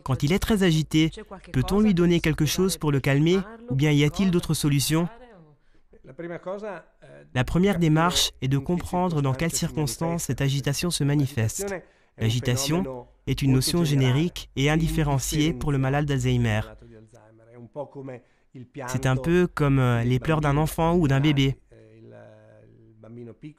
Quand il est très agité, peut-on lui donner quelque chose pour le calmer ou bien y a-t-il d'autres solutions? La première démarche est de comprendre dans quelles circonstances cette agitation se manifeste. L'agitation est une notion générique et indifférenciée pour le malade d'Alzheimer. C'est un peu comme les pleurs d'un enfant ou d'un bébé.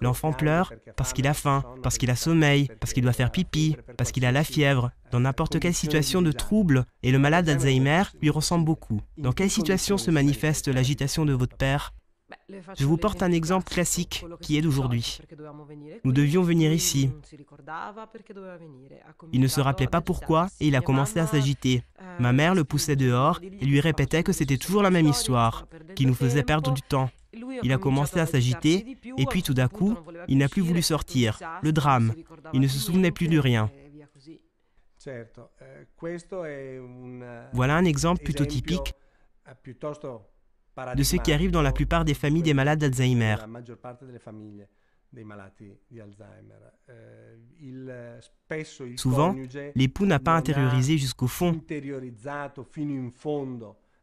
L'enfant pleure parce qu'il a faim, parce qu'il a sommeil, parce qu'il doit faire pipi, parce qu'il a la fièvre, dans n'importe quelle situation de trouble, et le malade d'Alzheimer lui ressemble beaucoup. Dans quelle situation se manifeste l'agitation de votre père? Je vous porte un exemple classique qui est d'aujourd'hui. Nous devions venir ici. Il ne se rappelait pas pourquoi et il a commencé à s'agiter. Ma mère le poussait dehors et lui répétait que c'était toujours la même histoire, qui nous faisait perdre du temps. Il a commencé à s'agiter et puis tout d'un coup, il n'a plus voulu sortir. Le drame. Il ne se souvenait plus de rien. Voilà un exemple plutôt typique de ce qui arrive dans la plupart des familles des malades d'Alzheimer. Souvent, l'époux n'a pas intériorisé jusqu'au fond. Il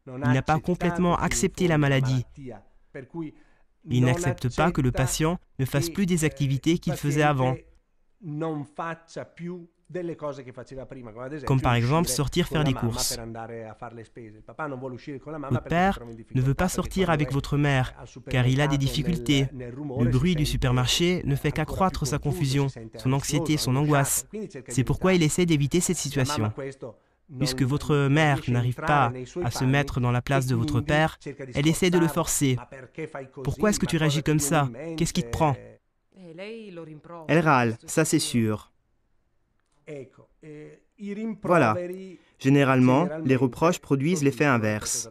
n'a pas complètement accepté la maladie. Il n'accepte pas que le patient ne fasse plus des activités qu'il faisait avant, comme par exemple sortir faire des courses. Votre père ne veut pas sortir avec votre mère, car il a des difficultés. Le bruit du supermarché ne fait qu'accroître sa confusion, son anxiété, son angoisse. C'est pourquoi il essaie d'éviter cette situation. Puisque votre mère n'arrive pas à se mettre dans la place de votre père, elle essaie de le forcer. Pourquoi est-ce que tu réagis comme ça? Qu'est-ce qui te prend? Elle râle, ça c'est sûr. Voilà. Généralement, les reproches produisent l'effet inverse.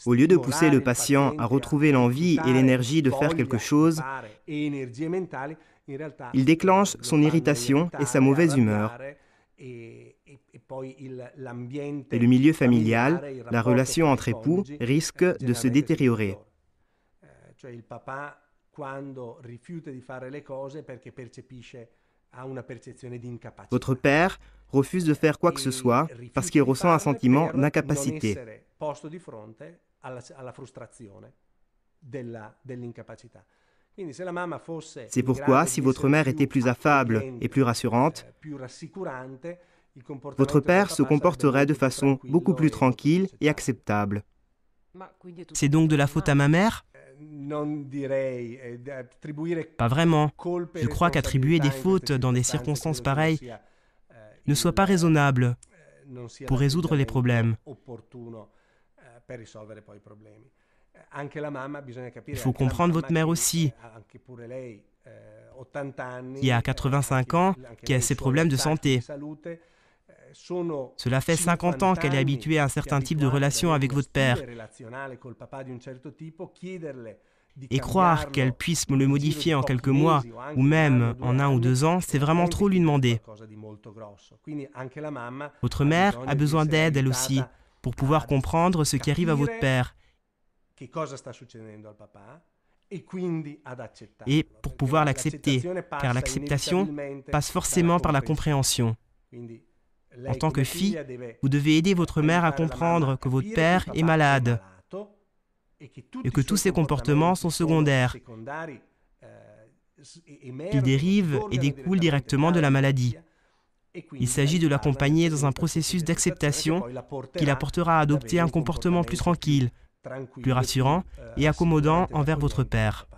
Au lieu de pousser le patient à retrouver l'envie et l'énergie de faire quelque chose, il déclenche son irritation et sa mauvaise humeur. Et le milieu familial, la relation entre époux, risque de se détériorer. Votre père refuse de faire quoi que ce soit parce qu'il ressent un sentiment d'incapacité. C'est pourquoi, si votre mère était plus affable et plus rassurante, votre père se comporterait de façon beaucoup plus tranquille et acceptable. C'est donc de la faute à ma mère? Pas vraiment. Je crois qu'attribuer des fautes dans des circonstances pareilles ne soit pas raisonnable pour résoudre les problèmes. Il faut comprendre votre mère aussi, qui a 85 ans, qui a ses problèmes de santé. Cela fait 50 ans qu'elle est habituée à un certain type de relation avec votre père. Et croire qu'elle puisse me le modifier en quelques mois, ou même en 1 ou 2 ans, c'est vraiment trop lui demander. Votre mère a besoin d'aide, elle aussi, pour pouvoir comprendre ce qui arrive à votre père. Et pour pouvoir l'accepter, car l'acceptation passe forcément par la compréhension. En tant que fille, vous devez aider votre mère à comprendre que votre père est malade et que tous ses comportements sont secondaires, qui dérivent et découlent directement de la maladie. Il s'agit de l'accompagner dans un processus d'acceptation qui la portera à adopter un comportement plus tranquille, plus rassurant et accommodant envers votre père.